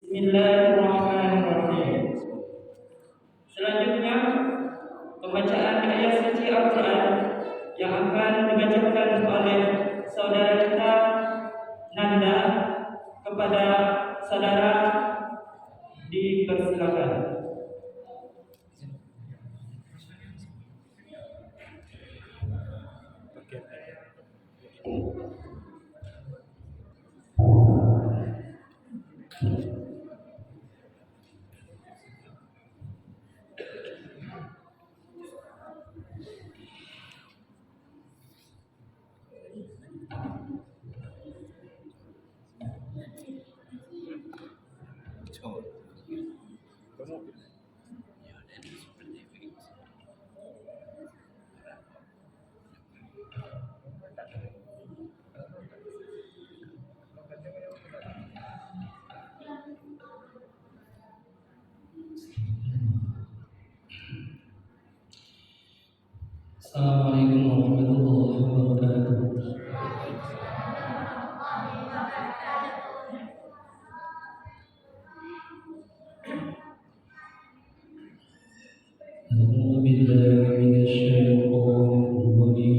Bismillahirrahmanirrahim. Selanjutnya, pembacaan ayat suci Al-Quran yang akan dibacakan oleh saudara kita Nanda kepada saudara dipersilakan. Assalamualaikum warahmatullahi wabarakatuh. A'udzu billahi minasyaitonir rajim.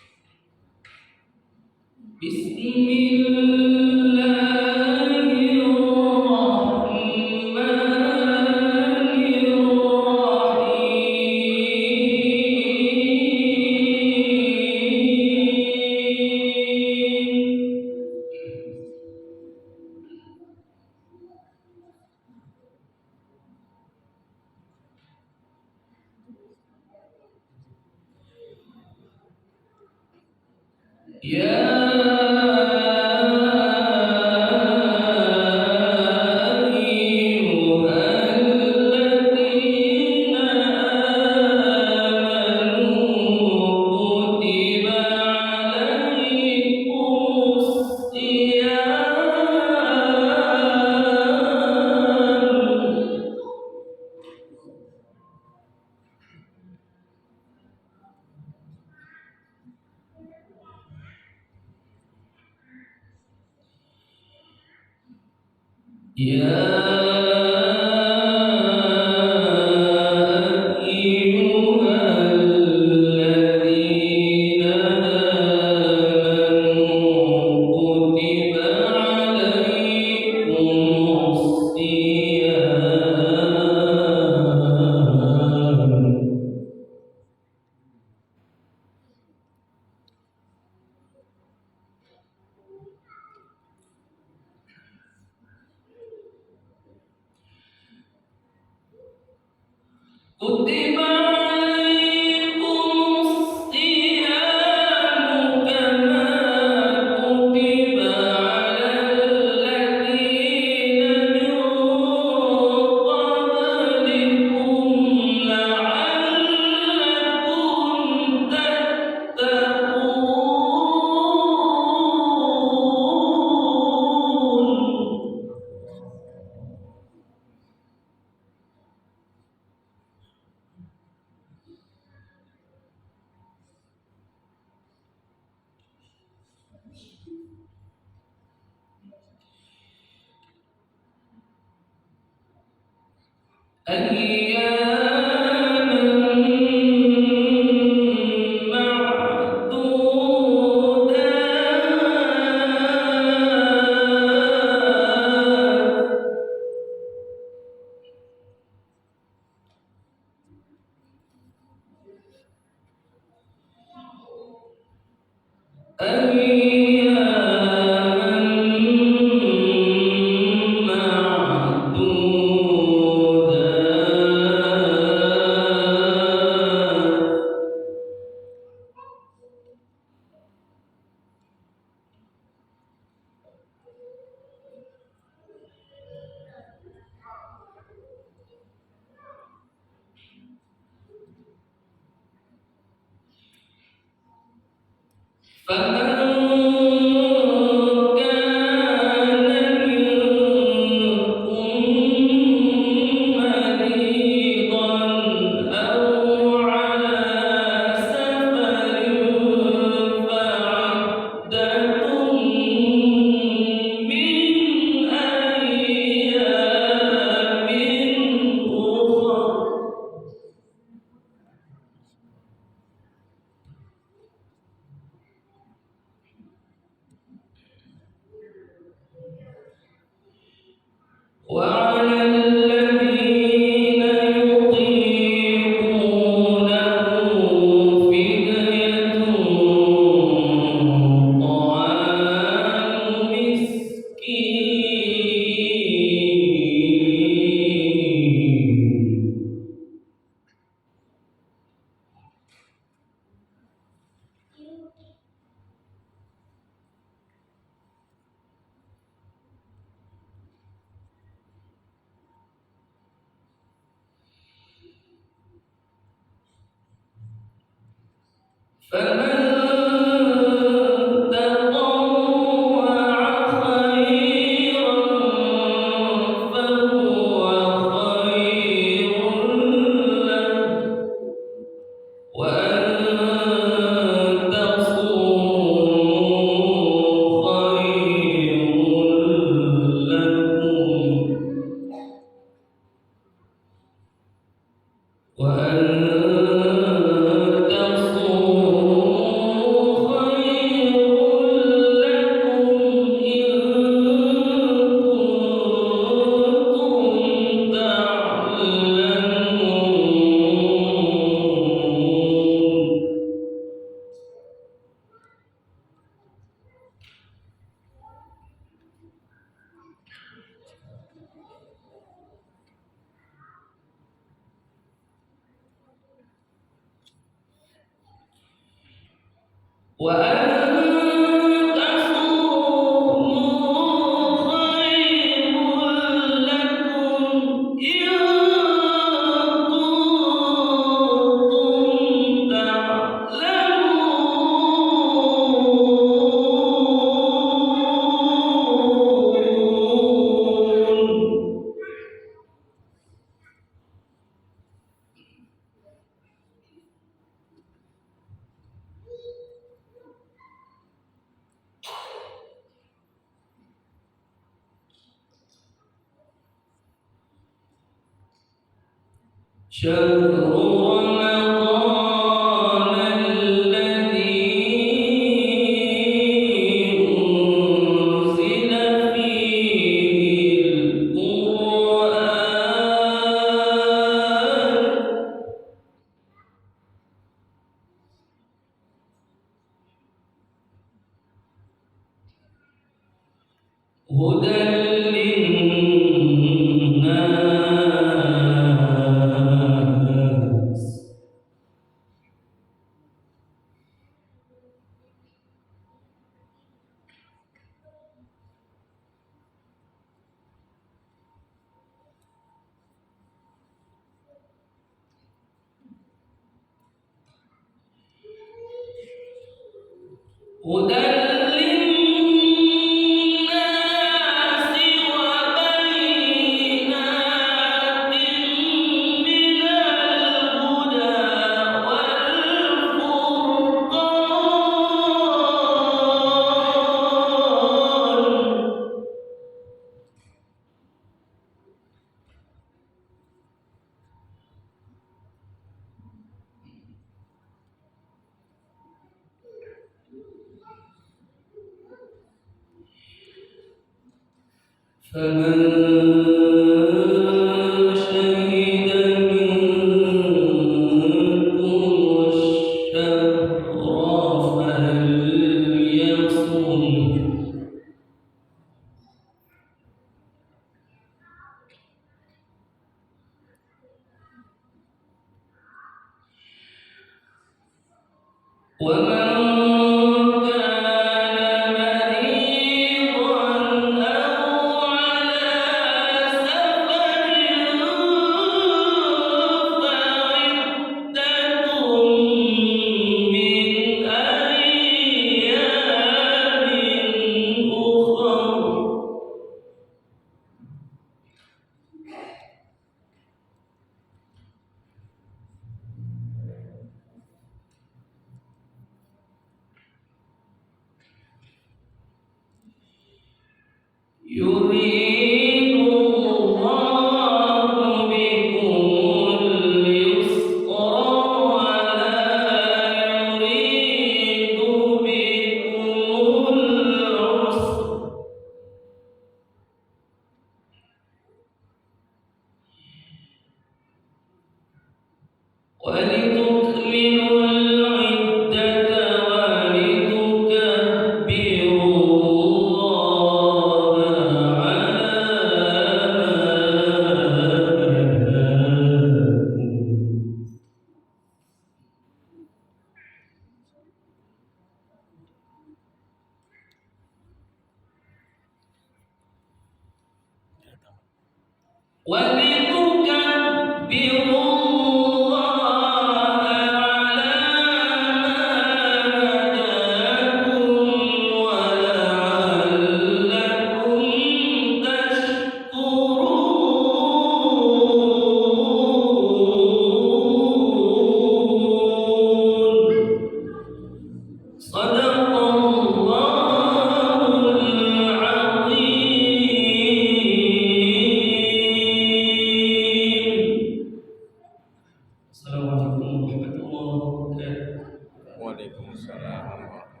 Assalamualaikum warahmatullahi wabarakatuh. Waalaikumsalam warahmatullahi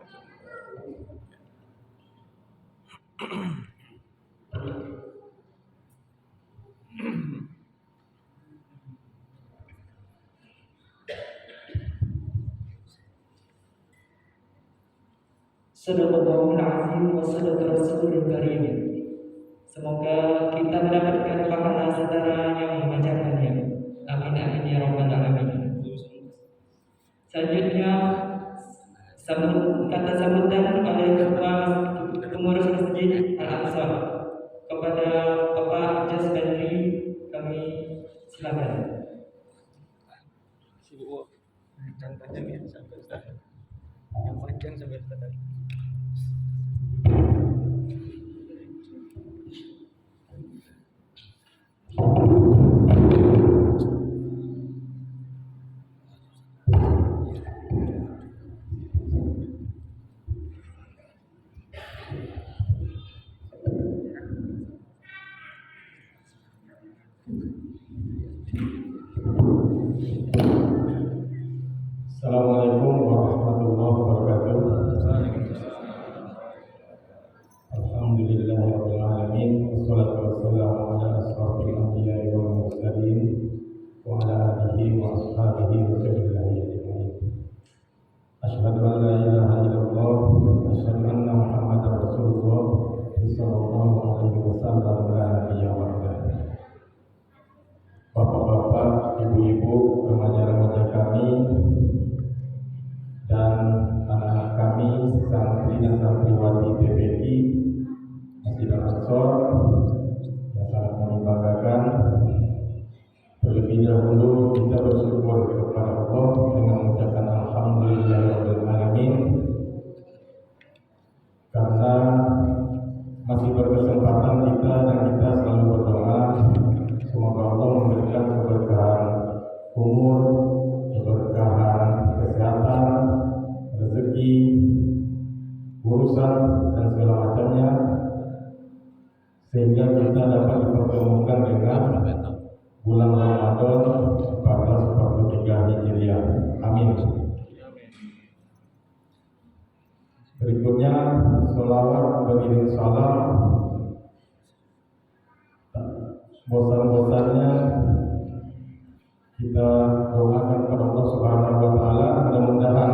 Sadaqallahul azim wa sadaqa rasulul karim. Semoga kita mendapatkan pahala saudara yang membacakannya. Amin amin ya rabbal alamin. Selanjutnya kata sambutan oleh Ketua Pengurus Masjid Al-Aqsa kepada Bapak Jas Badri, kami silakan. Yang panjang ya sampai tadi. Yang panjang sampai tadi. Assalamualaikum warahmatullahi wabarakatuh. Alhamdulillahirabbil alamin, wassalatu wassalamu ala asrofil anbiya'i wal mursalin wa ala alihi wa ashabihi wa sahbihi ajma'in. Asyhadu an la ilaha illallah wa asyhadu anna Muhammadar Rasulullah sallallahu alaihi wasallam la nabiyya ba'dah. Bapak-bapak, ibu-ibu, remaja-remaja kami dan anak-anak kami, santri dan santriwati TPI Masjid Al-Aqsa yang sangat kami banggakan. Terlebih dahulu kita bersyukur kepada Allah dengan mengucapkan alhamdulillahirabbil alamin, karena masih berkesempatan kita dan kita selalu berdoa semoga Allah memberikan keberkahan umur, keberkahan kesehatan, rezeki, urusan dan segala macamnya, sehingga kita dapat dipertemukan dengan bulan Ramadan 1443 Hijriah. Amin. Berikutnya sholawat beriring salam. Bosan-bosannya kita doakan kepada Allah Subhanahu wa taala, mudah-mudahan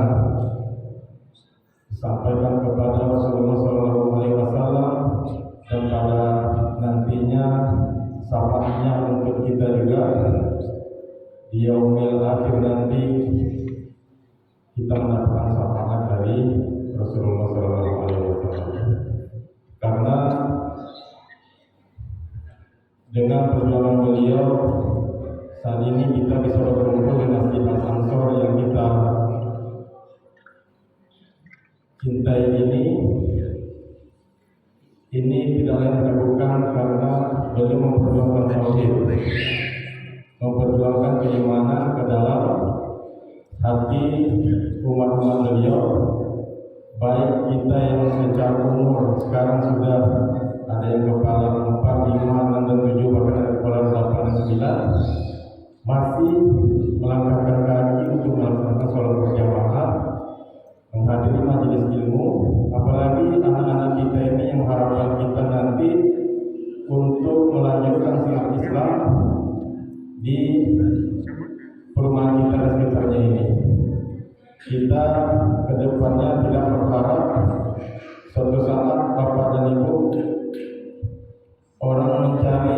disampaikan kepada Rasulullah sallallahu alaihi wasallam dan pada nantinya syafaatnya untuk kita juga di yaumil akhir nanti, kita mendapatkan syafaat dari Rasulullah sallallahu alaihi wasallam. Karena dengan perjuangan beliau saat ini kita bisa berkumpul di Masjid Al-Ansor yang kita cintai ini tidak lain dan bukan karena beliau memperjuangkan tauhid, memperjuangkan keimanan ke dalam hati umat-umat beliau, baik kita yang secara umur sekarang sudah ada yang kepala 4, 5, 6, dan 7, bahkan ada kepala 8 dan 9, masih melangkahkan kaki untuk melaksanakan sholat berjamaah, menghadiri majelis ilmu, apalagi anak-anak kita ini yang harapan kita nanti untuk melanjutkan siar Islam di perumahan kita dan sekitarnya ini. Kita kedepannya tidak berharap suatu saat Bapak dan Ibu orang mencari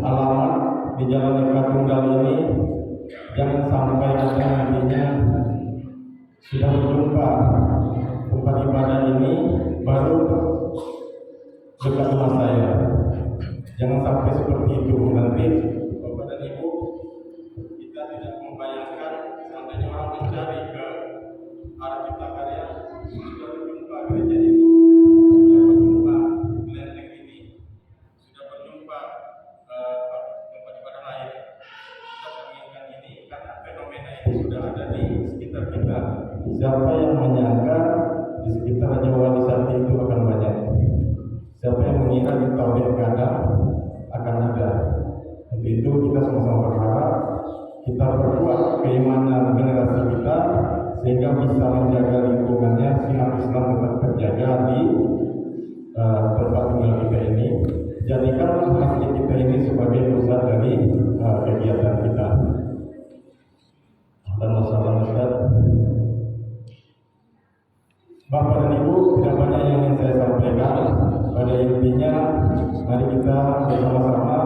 alamat di Jalan Eka Tunggal ini, jangan sampai nantinya sudah berjumpa tempat ibadah ini baru dekat rumah saya. Jangan sampai seperti itu nanti Bapak dan Ibu, kita tidak membayangkan seandainya orang mencari ke arah Cipta Karya sudah berjumpa gereja ini, sudah berjumpa kelenteng ini, sudah berjumpa tempat ibadah lain. Kita menginginkan ini karena fenomena ini sudah ada di sekitar kita. Siapa yang menyangka di sekitar Raja Wali Sati itu akan banyak? Siapa yang mengira di Tauhid Kada akan ada? Untuk itu kita sama-sama berharap kita perkuat keimanan generasi kita sehingga bisa menjaga lingkungannya sehingga Islam tetap terjaga di tempat tinggal kita ini. Jadikan masjid kita ini sebagai pusat dari kegiatan kita. Dan masalah Ustaz, Bapak dan Ibu, tidak banyak yang ingin saya sampaikan. Pada intinya, mari kita bersama-sama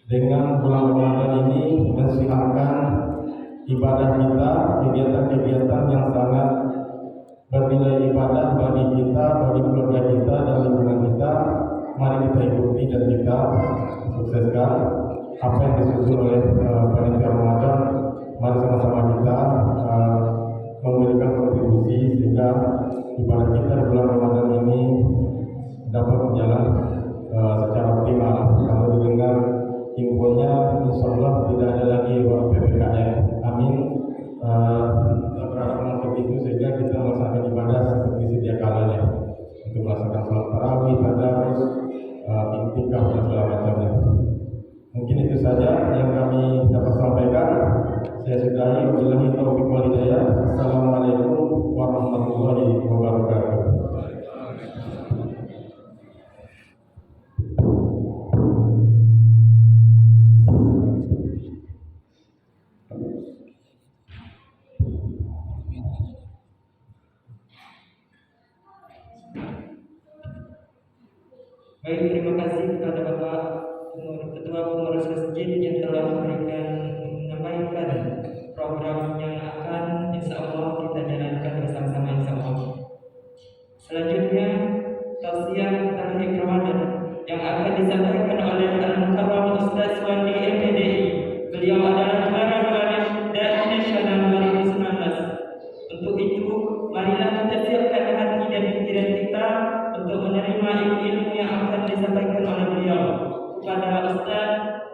dengan bulan Ramadan ini mensiarkan ibadah kita, kegiatan-kegiatan yang sangat bernilai ibadah bagi kita, bagi keluarga kita dan lingkungan kita. Mari kita ikuti dan kita sukseskan apa yang disusun oleh panitia Ramadan. Mari sama-sama kita memberikan kontribusi sehingga ibadah kita di bulan Ramadan ini dapat berjalan secara optimal. Kalau didengar infonya, insya Allah tidak ada lagi PPKM. Amin. Kita berharap begitu sehingga kita melaksanakan ibadah seperti sedia kalanya untuk melaksanakan sholat tarawih, tadarus, iktikaf dan segala macamnya. Mungkin itu saja yang kami dapat sampaikan. Saya sudahi. Wabillahi taufiq wal hidayah. Assalamualaikum warahmatullahi wabarakatuh. Baik, terima kasih kepada Bapak Ketua Pengurus Masjid yang telah menyampaikan program yang akan insya Allah kita jalankan bersama-sama insya Allah. Selanjutnya tausiah tarhib Ramadan yang akan disampaikan oleh Al-Mukarram Ustaz Wandi MPDI. Beliau adalah juara dai nasional 2019. Untuk itu, marilah kita siapkan hati dan pikiran kita untuk menerima ilmu yang akan disampaikan oleh beliau. Kepada Ustaz,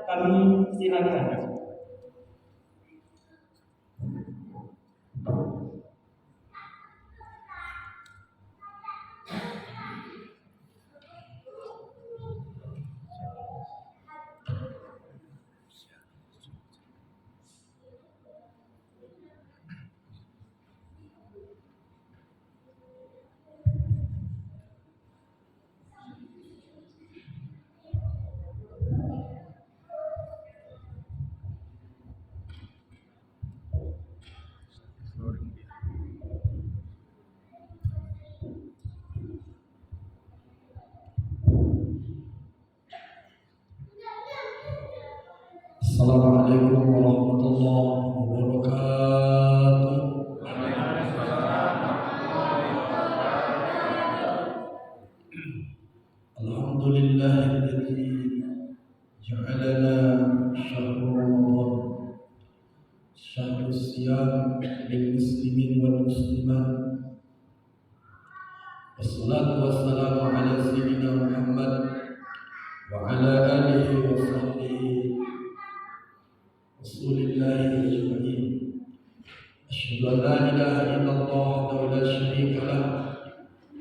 kami silakan. Assalamualaikum warahmatullahi wabarakatuh. Alhamdulillahilladzi ja'alana syahrul Ramadan syahrul siyam lil muslimin wal muslimat. Wassalatu wassalamu ala sayyidina Muhammad wa ala alihi wa sahbihi Rasulillahi ajma'in. Asyhadu an la ilaha illallah wahdahu la syarika lah wa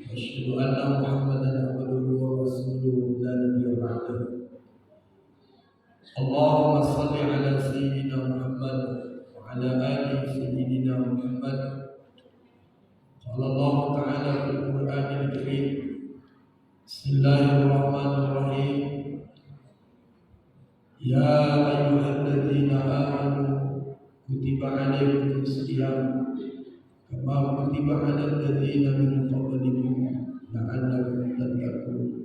asyhadu anna Muhammadan abduhu wa rasuluhu la nabiyya ba'dahu. Allahumma shalli ala sayyidina Muhammad wa ala ali sayyidina Muhammad. Qala Allah ta'ala fil Qur'anil Karim. Bismillahirrahmanirrahim. Ya ayyuhalladzina amanu kutiba alaikumus shiyam kama kutiba alal ladzina min qablikum la'allakum tattaqun.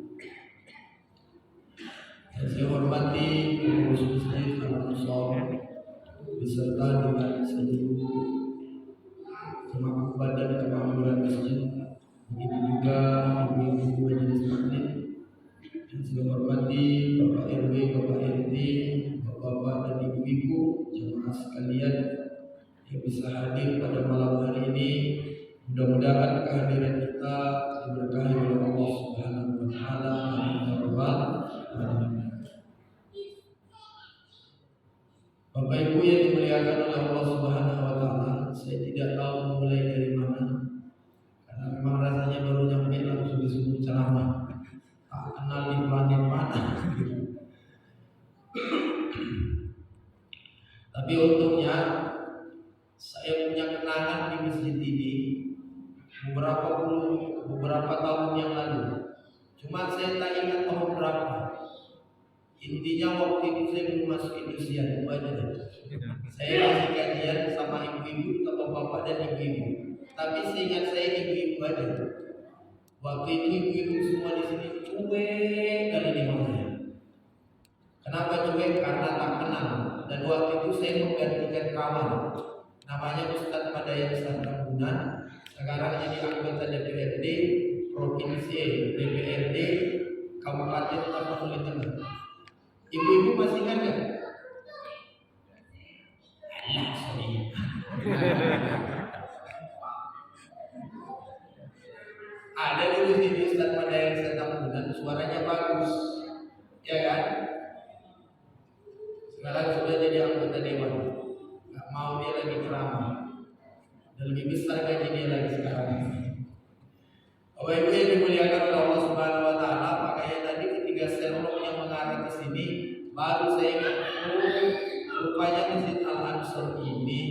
Saya hormati pengurus masjid Al-Ansar beserta dengan seluruh badan kemakmuran masjid, begitu juga ibu-ibu majelis taklim. Dan saya hormati Bapak RW, Bapak RT, Bapak-bapak dan ibu-ibu jemaah sekalian yang bisa hadir pada malam hari ini. Mudah-mudahan kehadiran kita diberkahi oleh Allah Subhanahu wa taala. Amin ya rabbal alamin. Bapak Ibu yang dimuliakan oleh Allah Subhanahu wa taala, saya tidak tahu memulai dari mana. Karena memang rasanya baru nyampe langsung disuruh ceramah. Tak kenal di planet mana. Tapi untungnya saya punya kenangan di masjid ini beberapa tahun yang lalu. Cuma saya tak ingat tahun berapa. Intinya waktu itu saya belum masuk Indonesia, itu aja. Saya masih kajian sama ibu-ibu atau bapak dan ibu-ibu. Tapi seingat saya ibu-ibu aja. Waktu itu ibu-ibu semua di sini cuek kali ini makanya. Kenapa cuek? Karena tak kenal. Dan waktu itu saya menggantikan kawan, namanya Ustadz Madayan Sartambunan. Sekarang jadi anggota DPRD Provinsi, DPRD Kabupaten Tapanuli Tengah. Ibu-ibu masih ingat nggak? Allah, sorry. Ada dulu sini Ustadz Madayan Sartambunan, suaranya bagus, ya kan? Sekarang sudah jadi anggota dewan. Nggak mau dia lagi ceramah. Dan lebih besar gaji dia lagi sekarang. Bapak Ibu yang dimuliakan oleh Allah Subhanahu Wa Taala, makanya tadi ketika sermon yang mengarah ke sini, baru saya ingat, rupanya Masjid Al Ansor ini.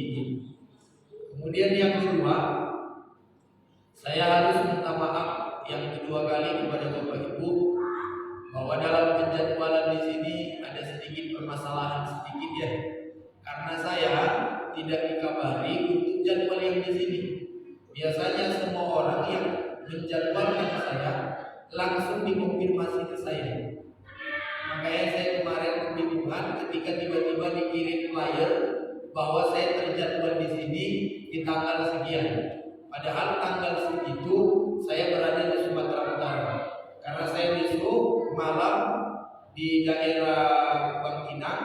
Kemudian yang kedua, saya harus minta maaf yang kedua kali kepada Bapak Ibu bahwa dalam penjadwalan di sini ada sedikit permasalahan sedikit ya, karena saya tidak dikabari untuk jadwal yang di sini. Biasanya semua orang yang menjadwalkan saya langsung dikonfirmasi ke saya. Makanya saya kemarin kebingungan ketika tiba-tiba dikirim flyer bahwa saya terjadwal di sini di tanggal sekian. Padahal tanggal segitu saya berada di Sumatera Utara. Karena saya besok malam di daerah Bangkinang,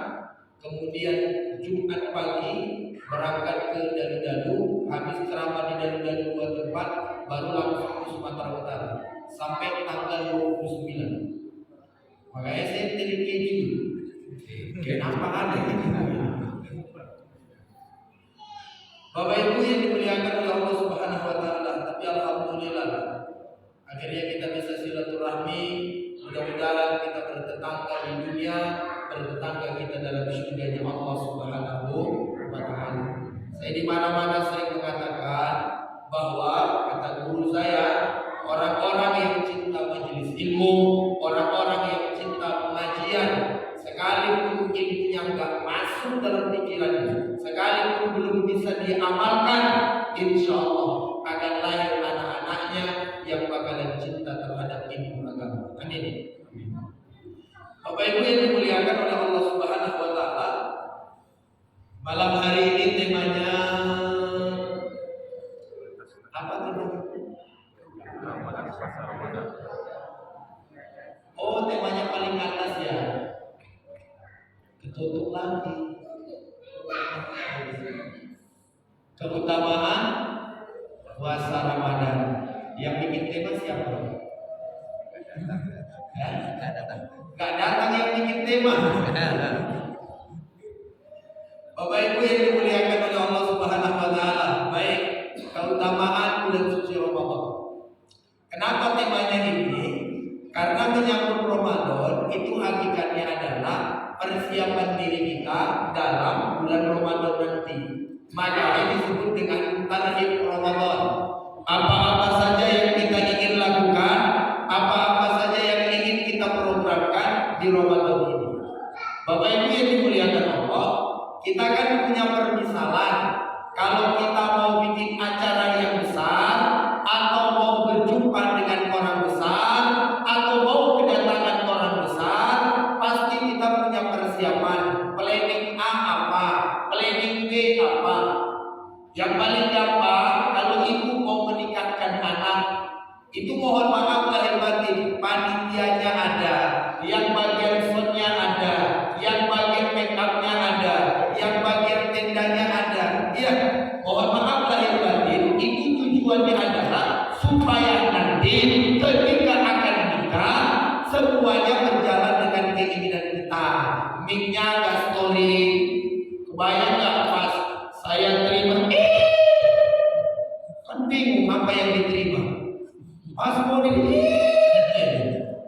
kemudian Jumat pagi berangkat ke Dalu-Dalu, habis ceramah di Dalu-Dalu 2 tempat, baru langsung ke Sumatera Utara sampai tanggal 29. Makanya saya terkeju. Kenapa ada? Bapak Ibu yang dimuliakan oleh Allah Subhanahu Wa Taala, tapi alhamdulillah akhirnya kita bisa silaturahmi. Mudah-mudahan kita bertetangga di dunia, bertetangga kita dalam surganya Allah Subhanahu Wa Taala. Saya di mana-mana sering mengatakan bahwa kata guru saya, orang-orang yang cinta majelis ilmu, orang-orang yang cinta pengajian, sekalipun ilmunya enggak masuk dalam pikirannya, sekalipun belum bisa diamalkan, insya Allah akan lahir anak-anaknya yang bakalan cinta terhadap ilmu agama. Amin. Bapak Ibu yang dimuliakan oleh Allah Subhanahu Wa Taala, malam hari ini temanya apa temanya? Oh, temanya paling atas ya. Ketutup lagi. Keutamaan puasa Ramadan. Yang bikin tema siapa? Gak datang yang bikin tema. Bapak Ibu yang dimuliakan oleh Allah Subhanahu Wa Taala, baik keutamaan bulan suci Ramadan. Kenapa temanya ini? Karena menyambut Ramadan itu hakikatnya adalah persiapan diri kita dalam bulan Ramadan nanti. Makanya disebut dengan tarhib Ramadan. Apa-apa saja yang kita ingin lakukan, apa-apa saja yang ingin kita programkan di Ramadan ini. Bapak Ibu yang dimuliakan Allah, kita kan punya permisalan. Kalau kita mau bikin acara yang besar, atau mau berjumpa dengan orang besar, atau mau kedatangan orang besar, pasti kita punya persiapan. Planning A apa, planning B apa. Yang paling gampang, kalau ibu mau menikahkan anak, itu mohon maaf lahir batin, panitianya ada, yang bagian soundnya ada, yang bagian make upnya ada, yang bagian tendanya ada. Iya, mohon maaf lahir batin, itu tujuannya adalah supaya nanti ketika akan nikah semuanya berjalan dengan keinginan kita. Mic-nya nggak story, kebayang nggak pas saya terima, kan bingung apa yang diterima. Pas mau jadi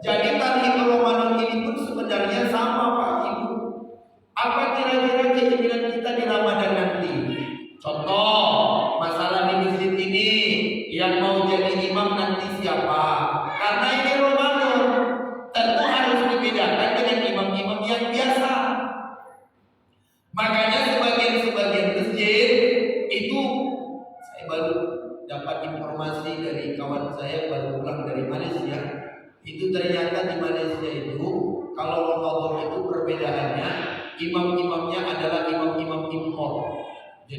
tadi Ramadan ini pun sebenarnya sama Pak Ibu. Apa kira-kira keinginan kita di Ramadan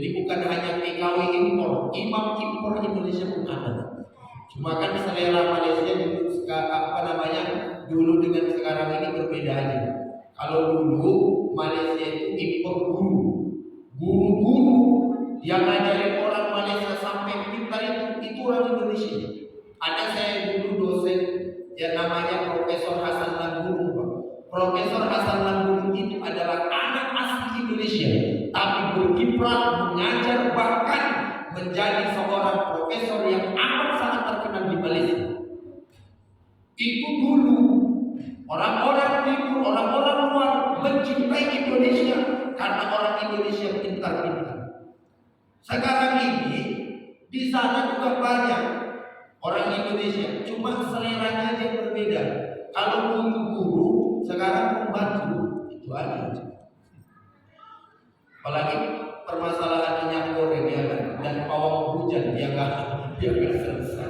Jadi bukan hanya TKW impor, imam impor Indonesia pun ada. Cuma kan selera Malaysia dulu dengan sekarang ini berbeda aja. Kalau dulu Malaysia itu impor guru yang ngajarin orang Malaysia sampai pintar itu orang Indonesia. Ada saya dulu dosen yang namanya Profesor Hasan Langguru. Profesor Hasan Langguru itu adalah anak asli Indonesia, tapi berkiprah mengajar bahkan menjadi seorang profesor yang amat sangat terkenal di Malaysia. Itu dulu orang-orang timur, orang-orang luar mencintai Indonesia karena orang Indonesia pintar-pintar. Sekarang ini di sana juga banyak orang Indonesia, cuma seleranya aja berbeda. Kalau dulu guru, sekarang pembantu, itu aja. Apalagi permasalahan minyak goreng ya kan, dan pawang hujan dia nggak selesai.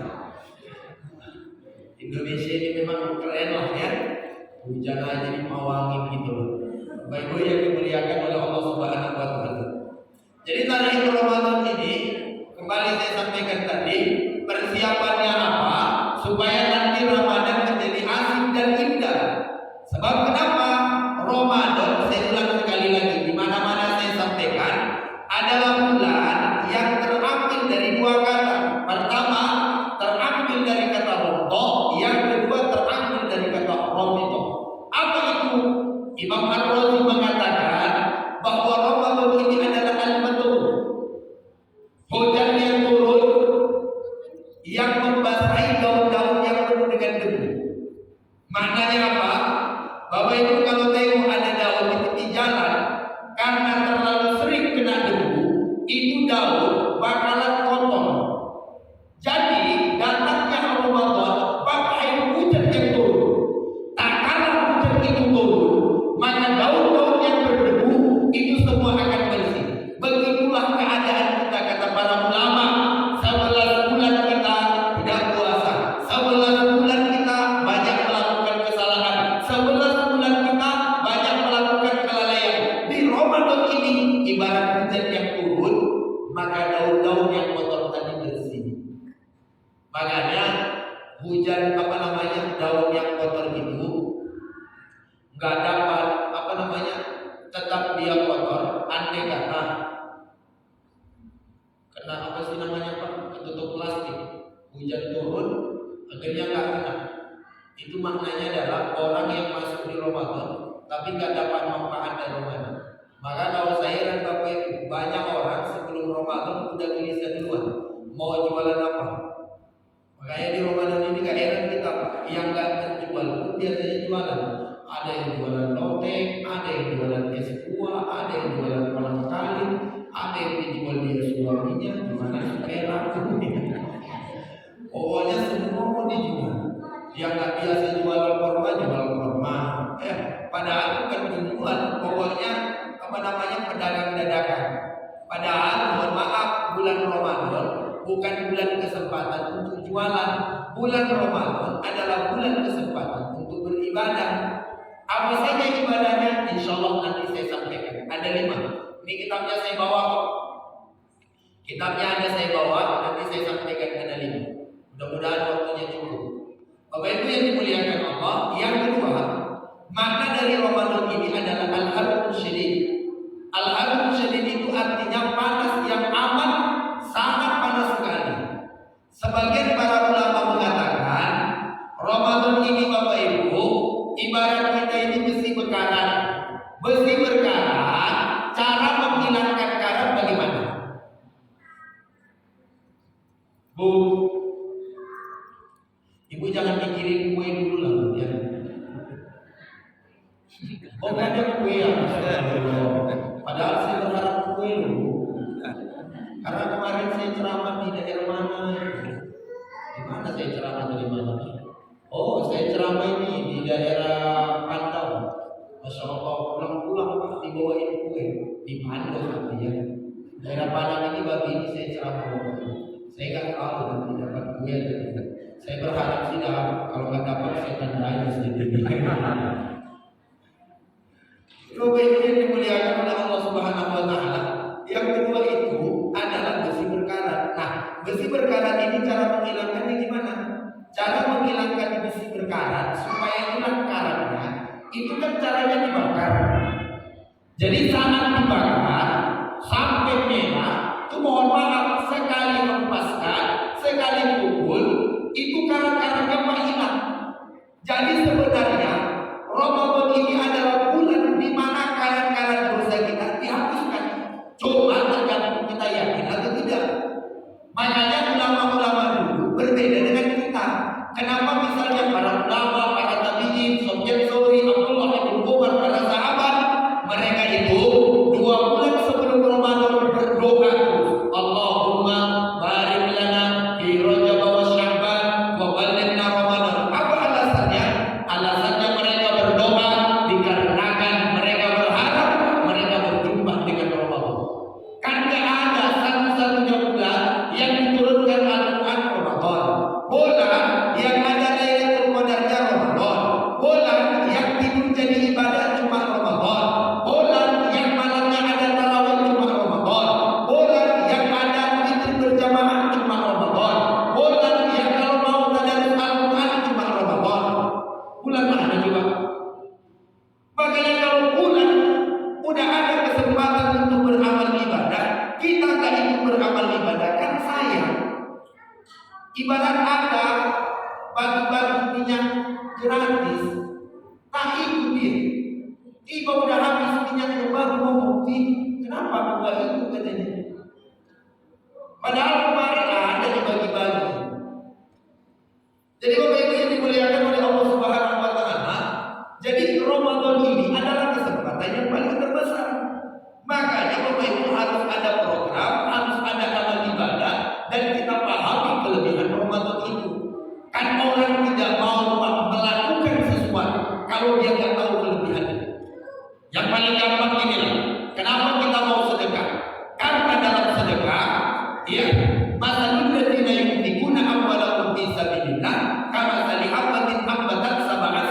Indonesia ini memang keren lah ya, hujan aja dipawangin gitu loh. Baik-baik yang dimuliakan oleh Allah Subhanahu wa Ta'ala. Jadi tarekat Ramadan ini kembali saya sampaikan tadi, persiapannya apa supaya nanti Ramadan menjadi asik dan indah. Sebab kenapa? Ramadan, saya ulang sekali lagi, di mana-mana saya sampaikan, adalah bulan yang terambil dari dua kata. Pertama, terambil dari kata Ramadan, yang kedua terambil dari kata Ramadan. Apa itu? Imam Ar-Razi mengatakan bahwa Ramadan ini adalah al-matur, hujan yang turun yang membasahi daun-daun yang penuh dengan debu. Maknanya apa? Bapak Ibu kalau tengok ada daun di tepi jalan, karena terlalu sering kena debu, itu daun bakalan kotor. Jadi datangnya Ramadan, pakai hujan yang turun. Tak kalah hujan itu turun, maka daun-daun yang berdebu itu semua akan bersih. Begitulah keadaan kita, kata para ulama. 11 bulan kita tidak puasa, 11 bulan kita banyak melakukan kesalahan, 11 bulan kita banyak melakukan kelalaian. Di Ramadan ini ibarat hujan yang turun, maka daun-daun yang kotor tadi bersih. Makanya hujan daun yang kotor itu nggak dapat tetap dia kotor. Andai kata kena ketutup plastik, hujan turun akhirnya nggak kena. Itu maknanya adalah orang yang masuk di Ramadan tapi nggak dapat manfaat dari Ramadan. Maka kalau saya dan Bapak Ibu, banyak orang sebelum Ramadan udah gelisah duluan mau jualan apa. Makanya di Ramadan ini gak heran kita yang gak terjual pun biasanya jualan. Ada yang jualan lotek, ada yang jualan es buah, ada yang jualan kolang kaling, ada yang dijual dia suaminya, gimana supaya laku. Pokoknya semua mau dijual. Yang gak biasa jual korma. Padahal bukan penjual, pokoknya pedagang dadakan. Padahal mohon maaf, bulan Ramadan bukan bulan kesempatan untuk jualan. Bulan Ramadan adalah bulan kesempatan untuk beribadah. Apa saja ibadahnya? Insya Allah nanti saya sampaikan. Ada 5. Ini kitabnya saya bawa. Nanti saya sampaikan ada 5. Mudah-mudahan waktunya cukup. Bapak Ibu yang dimuliakan Allah, yang kedua, makna dari Ramadan ini adalah al-harun syadid. Al-harun syadid itu artinya panas yang amat, sangat panas sekali. Sebagian para ulama mengatakan Ramadan ini Bapak Ibu ibarat kita ini besi berkarat. Besi berkarat, cara menghilangkan karat bagaimana? Bu, Ibu jangan mikirin kue dulu lah ya. Oh ada kue ya? Padahal saya berharap kue loh. Karena kemarin saya ceramah di daerah mana? Di mana saya ceramah dari mana? Oh, saya ceramah ini di daerah Pantau. Masya Allah, pulang-pulang Pak dibawain kue di Pantau nanti ya. Daerah Padang ini bagi ini saya ceramah. Saya nggak tahu nanti dapat kue atau tidak. Saya berharap sih dapat. Kalau nggak dapat saya tandai sendiri. Bapak Ibu yang dimuliakan oleh Allah Subhanahu wa Ta'ala. Yang kedua itu Padahal kemarin ada dibagi-bagi. Jadi Bapak Ibu yang dimuliakan oleh Allah Subhanahu wa taala, jadi Ramadan ini adalah kesempatan yang paling terbesar. Makanya Bapak Ibu harus ada program, harus ada amal ibadah, dan kita pahami kelebihan Ramadan itu. Kan orang tidak mau melakukan sesuatu kalau dia nggak tahu kelebihannya. Yang paling gampang inilah, kenapa kita mau sedekah? Karena dalam sedekah, ya, masalul ladzina yunfikuna amwalahum fi sabilillah kama salihabatin ambatat sab'a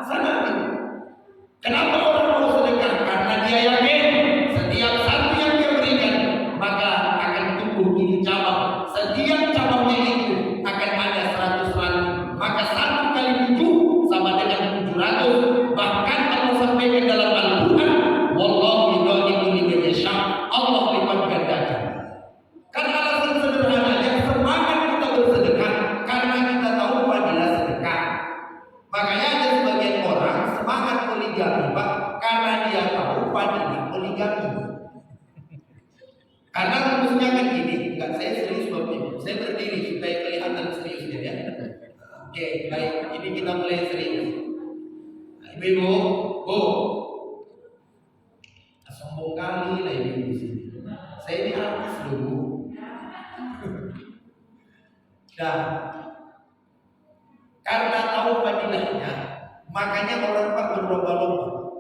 sanatin. Kenapa orang mau sedekah? Karena dia yakin setiap satu yang dia berikan maka akan tumbuh ini cabang. Setiap cabangnya itu akan ada 100 ranting. Maka 1 kali 7 sama dengan 700. Bahkan Allah sampaikan dalam Al-Quran, wallahu yudhi'u liman yasha. Allah lipat gandakan. Kan alasan sederhananya semangat kita bersedekah karena kita tahu fadilah sedekah. Makanya ada sebagian orang semangat poligami, Pak, karena dia tahu fadilah poligami. Karena rumusnya kan gini, enggak, saya serius Bapak Ibu. Saya berdiri supaya kelihatan seriusnya ya. Oke, baik, ini kita mulai serius. Nah, Ibu, Bu, sombong kali lah Ibu sini. Saya ini artis dulu. Dan karena tahu fadilahnya, makanya orang Pak berlomba-lomba.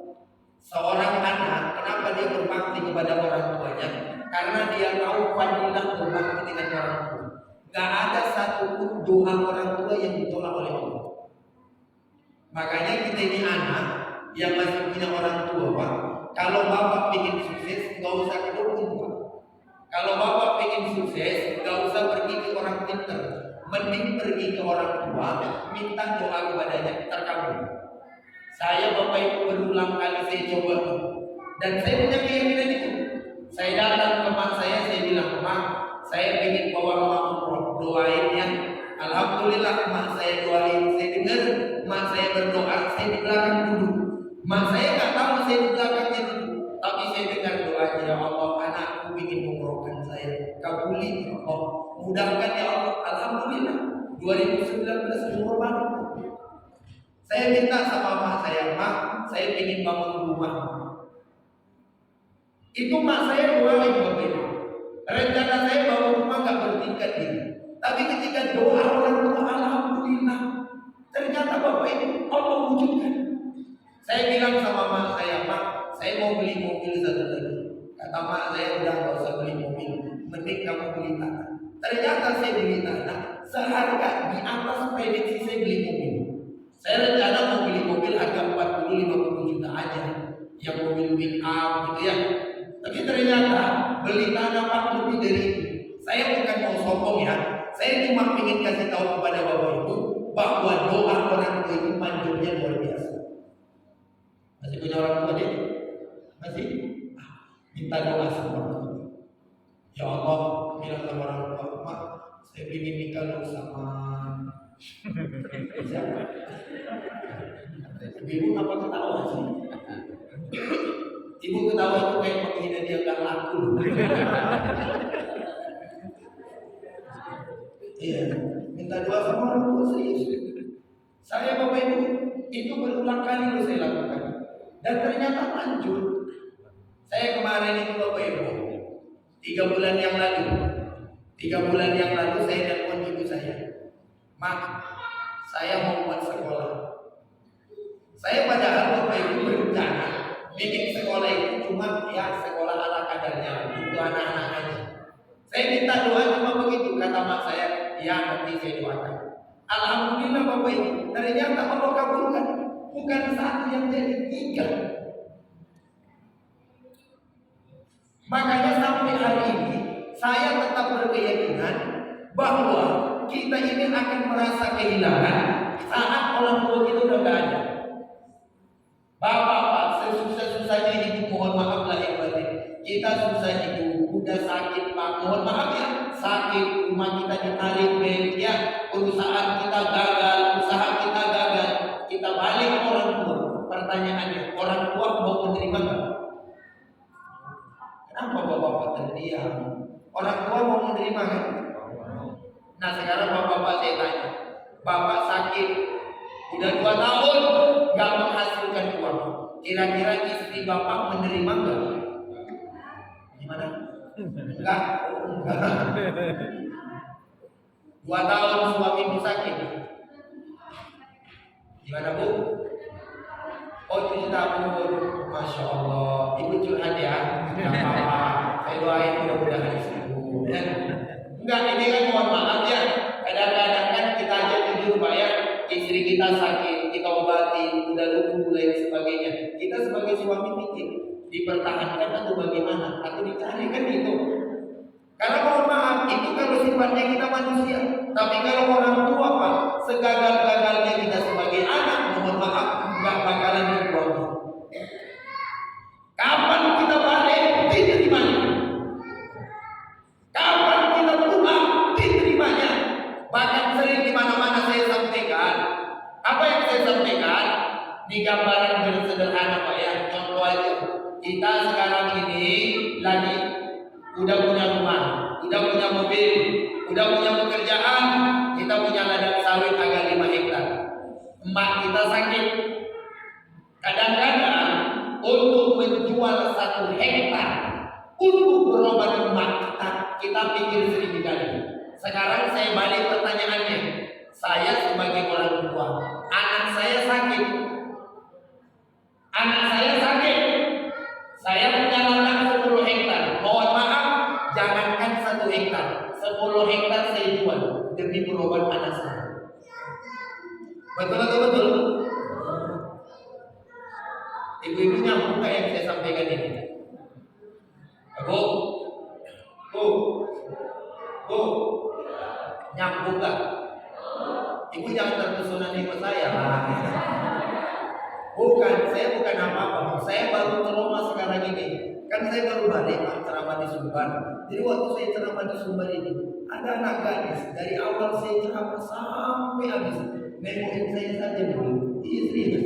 Seorang anak, kenapa dia berbakti kepada orang tuanya? Karena dia tahu fadilah berbakti dengan orang tua. Gak ada satupun doa orang tua yang ditolak oleh Allah. Makanya kita ini anak yang masih punya orang tua, Pak. Kalau bapak ingin sukses, gak usah ke dukun, Pak. Kalau bapak ingin sukses, gak usah pergi ke orang pintar. Mending pergi ke orang tua, minta doa kepadanya, terkabul. Saya Bapak Ibu berulang kali saya coba, dan saya punya keyakinan itu. Saya datang ke mak saya bilang, Mak, saya ingin bawa mak umroh, doain ya. Alhamdulillah mak saya doain, saya dengar mak saya berdoa, saya di belakang duduk. Mak saya nggak tahu saya di belakangnya duduk, tapi saya dengar doanya, ya Allah, anakku ingin umrohkan saya, kabuli ya Allah, mudahkan ya Allah. Alhamdulillah 2019 umur baru. Saya minta sama mak saya, Mak, saya ingin bangun rumah. Itu mak saya doain Bapak Ibu. Rencana saya bangun rumah nggak bertingkat ini. Tapi ketika doa orang tua, alhamdulillah, ternyata Bapak Ibu Allah wujudkan. Saya bilang sama mak saya, Mak, saya mau beli mobil satu lagi. Kata mak saya, udah nggak usah beli mobil, mending kamu beli tanah. Ternyata saya beli tanah seharga di atas prediksi saya beli mobil. Saya rencana mau beli mobil harga 40-50 juta aja, yang mobil pick up gitu ya. Tapi ternyata beli tanah Pak lebih dari itu. Saya bukan mau sombong ya, saya cuma ingin kasih tahu kepada Bapak Ibu bahwa doa orang tua itu manjurnya luar biasa. Masih punya orang tua dia? Masih? Minta doa sama orang tua. Ya Allah, bilang sama orang tua, Mak, saya ingin nikah dulu sama siapa? Ibu kenapa ketawa sih? Ibu ketawa itu kayak menghina dia gak laku. Iya, minta doa sama orang tua serius. Saya Bapak Ibu itu berulang kali loh saya lakukan, dan ternyata manjur. Saya kemarin itu Bapak Ibu 3 bulan yang lalu saya telepon ibu saya, Mak, saya mau buat sekolah. Saya padahal Bapak Ibu berencana bikin sekolah itu cuma ya sekolah ala kadarnya untuk anak-anak aja. Saya minta doa cuma begitu, kata mak saya, ya nanti saya doakan. Alhamdulillah Bapak Ibu, ternyata Allah kabulkan. Bukan 1 yang jadi 3. Makanya sampai hari ini saya tetap berkeyakinan bahwa kita ini akan merasa kehilangan saat orang tua kita udah gak ada. Bapak, sesusah-susahnya hidup, mohon maaf lahir batin. Kita susah hidup, udah sakit Pak, mohon maaf ya, sakit, rumah kita ditarik bank ya, perusahaan kita gagal, usaha kita gagal, kita balik ke orang tua. Pertanyaannya, orang tua mau menerima nggak? Kenapa bapak terdiam? Orang tua mau menerima kan? Nah sekarang bapak-bapak saya tanya, bapak sakit udah 2 tahun nggak menghasilkan uang, kira-kira istri bapak menerima nggak? Gimana? Enggak. 2 tahun suamimu sakit. Gimana Bu? Oh cerita Bu, Masya Allah, ibu curhat ya. Gak apa-apa, saya doain mudah-mudahan sembuh. Ya. Enggak, ini kan mohon maaf ya. Kadang-kadang kan kita aja tidur Pak ya, istri kita sakit, kita obati, udah lumpuh dan sebagainya. Kita sebagai suami mikir, dipertahankan atau bagaimana? Atau dicari kan gitu. Karena mohon maaf, itu kalau sifatnya kita manusia. Tapi kalau orang tua Pak, segagal-gagalnya kita sebagai anak, mohon maaf, nggak bakalan dibuang. Kapan kita balik, diterimanya. Kapan kita pulang, diterimanya. Bahkan sering di mana-mana saya sampaikan, apa yang saya sampaikan di gambaran bersederhana Pak ya. Contoh aja, kita sekarang ini lagi udah punya rumah, udah punya mobil, udah punya pekerjaan, kita punya ladang sawit agak 5 hektar. Emak kita sakit. Kadang-kadang untuk menjual 1 hektar untuk berobat emak kita pikir 1000 kali. Sekarang saya balik pertanyaannya, saya sebagai orang tua, anak saya sakit, saya punya ladang 10 hektar. Mohon maaf, jangankan 1 hektar, 10 hektar saya jual demi berobat anak saya. Betul. Ibu-ibu nyambung kayak yang saya sampaikan ini. Bu, nyambung gak? Ibu jangan terpesona dengan saya lah. Saya bukan apa-apa. Saya baru trauma sekarang ini. Kan saya baru balik Pak ceramah di Sumbar. Jadi waktu saya ceramah di Sumbar ini, ada anak gadis dari awal saya ceramah sampai habis nengokin saya saja dulu. Iya serius.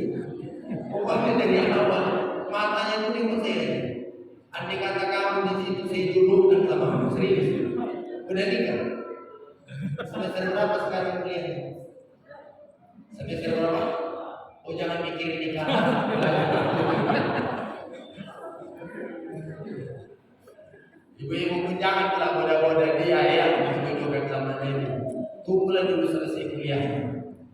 Pokoknya dari awal matanya itu nengok saya. Andai kata kamu di situ saya jodohkan sama kamu, serius. Udah nikah? Semester berapa sekarang kuliahnya? Semester berapa? Oh jangan mikirin nikah. Ibu-ibu pun jangan pula goda-goda dia ya menjodohkan sama dia. Tunggulah dulu selesai kuliah.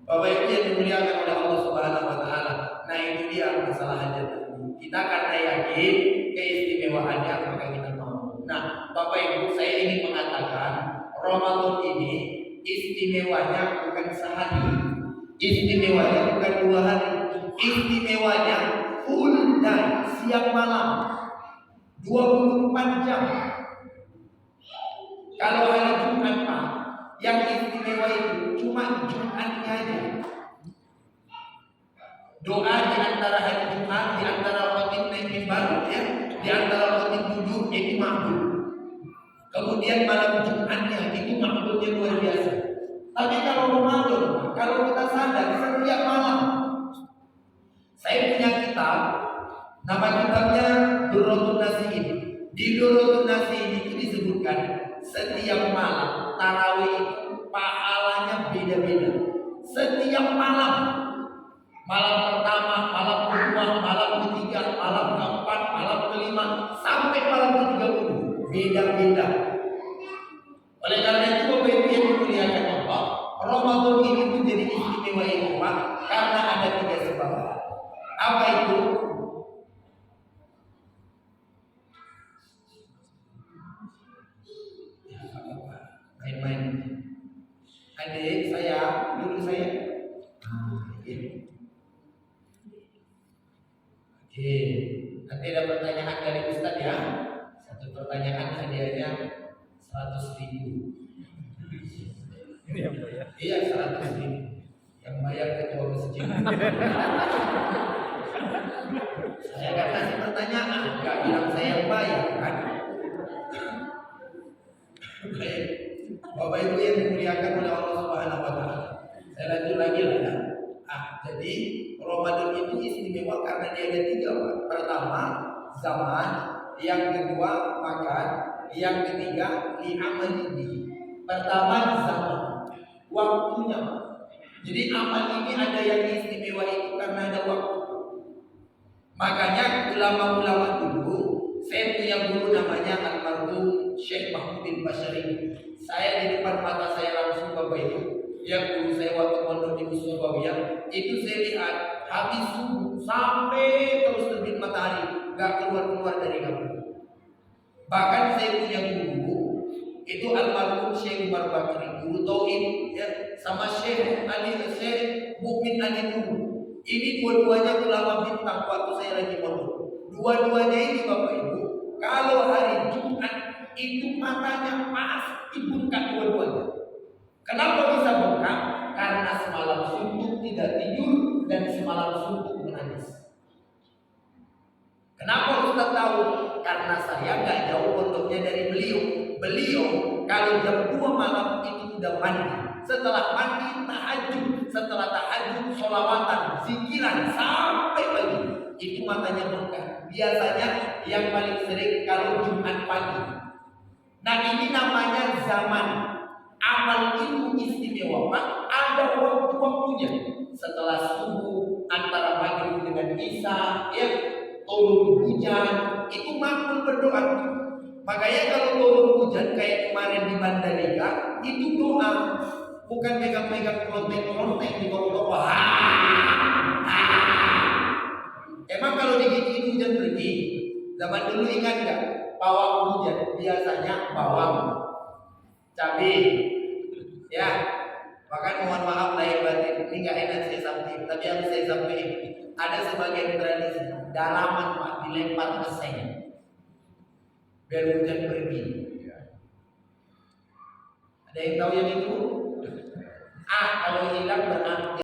Bapak Ibu yang dimuliakan oleh Allah Subhanahu wa taala. Nah itu dia masalah hajat. Kita karena yakin keistimewaannya maka kita mau. Nah, Bapak Ibu saya ingin mengatakan Ramadan ini istimewanya bukan sehari. Istimewanya bukan 2 hari. Istimewanya full dan siang malam 24 jam. Kalau hari Jumat Pak, yang istimewa itu cuma Jumatnya aja. Doa di antara hari Jumat, di antara khotib naik mimbar ya, di antara khotib duduk itu makbul. Kemudian malam Jumatnya itu makbulnya luar biasa. Tapi kalau Ramadan, kalau kita sadar setiap malam. Saya punya kitab, nama kitabnya Durratun Nasihin. Di Durratun Nasihin itu disebutkan setiap malam tarawih itu pahalanya beda-beda. Setiap malam, malam pertama, malam kedua, malam ketiga, malam keempat, malam kelima, sampai malam ke-30 beda-beda. Oleh karena itu Bapak Ibu yang dimuliakan Allah, Ramadan ini pun jadi istimewa itu Pak, karena ada 3 sebab. Apa itu? Main-main. Adik saya, dulu saya. Oke, nanti ada pertanyaan dari Ustadz ya. Satu pertanyaan hadiahnya 100.000. Ini yang bayar. Iya 100.000. Yang bayar ketua masjid. Saya nggak kasih pertanyaan, nggak bilang saya yang bayar kan? Baik, Bapak Ibu yang dimuliakan oleh Allah Subhanahu Wa Taala. Saya lanjut lagi lah ya. Jadi Ramadan itu istimewa karena dia ada 3 Pak. Pertama zaman, yang kedua makan, Yang ketiga, li'amalihi. Pertama, zaman, waktunya. Jadi amal ini ada yang istimewa itu karena ada waktu. Makanya ulama-ulama dulu, saya punya guru namanya almarhum Syekh Mahmud bin Basyari. Saya di depan mata saya langsung Bapak Ibu, yang guru saya waktu mondok di Surabaya, itu saya lihat habis subuh sampai terus terbit matahari, gak keluar-keluar dari kamar. Bahkan saya punya guru itu almarhum Syekh Umar Bakri, guru tauhid ya, sama Syekh Mukmin Ali Nuru. Ini dua-duanya ulama bintang waktu saya lagi mondok. Dua-duanya ini Bapak Ibu, kalau hari Jumat itu matanya pasti bengkak dua-duanya. Kenapa bisa bengkak? Karena semalam suntuk tidak tidur dan semalam suntuk menangis. Kenapa Ustaz tahu? Karena saya nggak jauh pondoknya dari beliau. Beliau kalau jam 2 malam itu udah mandi. Setelah mandi tahajud, setelah tahajud sholawatan, zikiran sampai pagi. Itu matanya bengkak. Biasanya yang paling sering kalau Jumat pagi. Nah ini namanya zaman. Amal itu istimewa, Pak. Ada waktu-waktunya. Setelah subuh, antara maghrib dengan isya, ya, turun hujan, itu makmul berdoa. Makanya kalau turun hujan kayak kemarin di Mandalika, itu doa. Bukan megang-megang klonteng-klonteng di bawah-bawah. Emang kalau digigit hujan pergi. Zaman dulu ingat nggak? Pawang hujan biasanya bawang, cabai, ya. Bahkan mohon maaf lahir batin, ini nggak enak saya sampaikan, tapi harus saya sampaikan. Ada sebagian tradisi dalaman Pak dilempar ke seng, biar hujan pergi. Ada yang tahu yang itu? Kalau hilang berarti